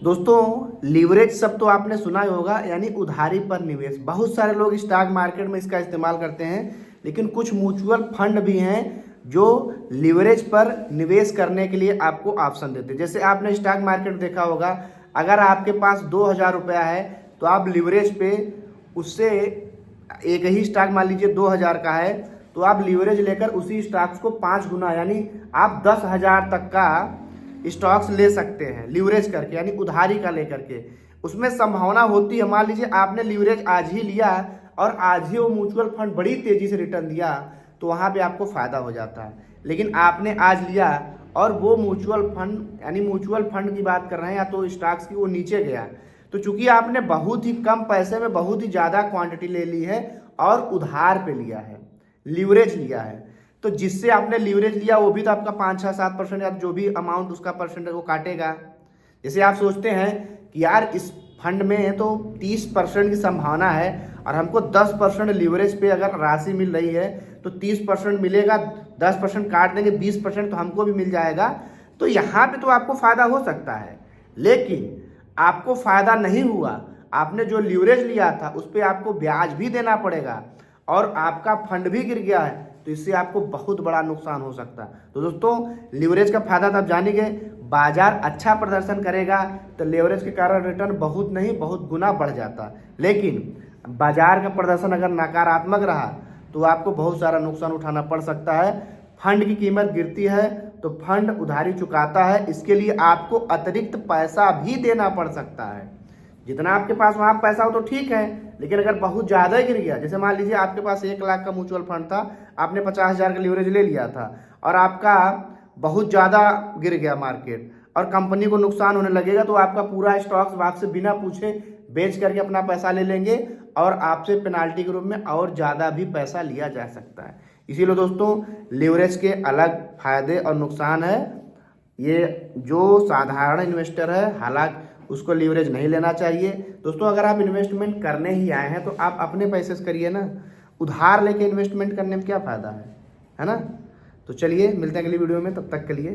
दोस्तों लीवरेज सब तो आपने सुना ही होगा, यानी उधारी पर निवेश। बहुत सारे लोग स्टॉक मार्केट में इसका इस्तेमाल करते हैं, लेकिन कुछ म्यूचुअल फंड भी हैं जो लीवरेज पर निवेश करने के लिए आपको ऑप्शन देते हैं। जैसे आपने स्टॉक मार्केट देखा होगा, अगर आपके पास 2,000 रुपया है तो आप लीवरेज पे उससे एक ही स्टॉक मान लीजिए 2,000 का है तो आप लीवरेज लेकर उसी स्टॉक्स को 5 गुना यानी आप 10,000 तक का स्टॉक्स ले सकते हैं लीवरेज करके, यानी उधारी का लेकर के। उसमें संभावना होती है, मान लीजिए आपने लीवरेज आज ही लिया और आज ही वो म्यूचुअल फंड बड़ी तेजी से रिटर्न दिया तो वहाँ पे आपको फायदा हो जाता है। लेकिन आपने आज लिया और वो म्यूचुअल फंड, यानी म्यूचुअल फंड की बात कर रहे हैं या तो स्टॉक्स की, वो नीचे गया तो चूंकि आपने बहुत ही कम पैसे में बहुत ही ज़्यादा क्वांटिटी ले ली है और उधार पे लिया है, लीवरेज लिया है, तो जिससे आपने लीवरेज लिया वो भी तो आपका 5-6-7% या जो भी अमाउंट उसका परसेंट वो काटेगा। जैसे आप सोचते हैं कि यार इस फंड में तो 30% की संभावना है और हमको 10% लीवरेज पे अगर राशि मिल रही है तो 30% मिलेगा, 10% काट देंगे, 20% तो हमको भी मिल जाएगा। तो यहाँ पे तो आपको फायदा हो सकता है, लेकिन आपको फायदा नहीं हुआ। आपने जो लीवरेज लिया था उस पर आपको ब्याज भी देना पड़ेगा और आपका फंड भी गिर गया है, तो इससे आपको बहुत बड़ा नुकसान हो सकता है। तो दोस्तों लीवरेज का फायदा तो आप जान ही गए, बाजार अच्छा प्रदर्शन करेगा तो लीवरेज के कारण रिटर्न बहुत नहीं बहुत गुना बढ़ जाता। लेकिन बाजार का प्रदर्शन अगर नकारात्मक रहा तो आपको बहुत सारा नुकसान उठाना पड़ सकता है। फंड की कीमत गिरती है तो फंड उधारी चुकाता है, इसके लिए आपको अतिरिक्त पैसा भी देना पड़ सकता है। जितना आपके पास वहाँ पैसा हो तो ठीक है, लेकिन अगर बहुत ज़्यादा गिर गया, जैसे मान लीजिए आपके पास 1 लाख का म्यूचुअल फंड था, आपने 50,000 का लीवरेज ले लिया था और आपका बहुत ज़्यादा गिर गया मार्केट और कंपनी को नुकसान होने लगेगा, तो आपका पूरा स्टॉक्स आपसे बिना पूछे बेच करके अपना पैसा ले लेंगे और आपसे पेनाल्टी के रूप में और ज़्यादा भी पैसा लिया जा सकता है। इसीलिए दोस्तों लीवरेज के अलग फायदे और नुकसान है। ये जो साधारण इन्वेस्टर है हालांकि उसको लीवरेज नहीं लेना चाहिए। दोस्तों अगर आप इन्वेस्टमेंट करने ही आए हैं तो आप अपने पैसे से करिए ना, उधार लेके इन्वेस्टमेंट करने में क्या फ़ायदा है ना। तो चलिए मिलते हैं अगली वीडियो में, तब तक के लिए।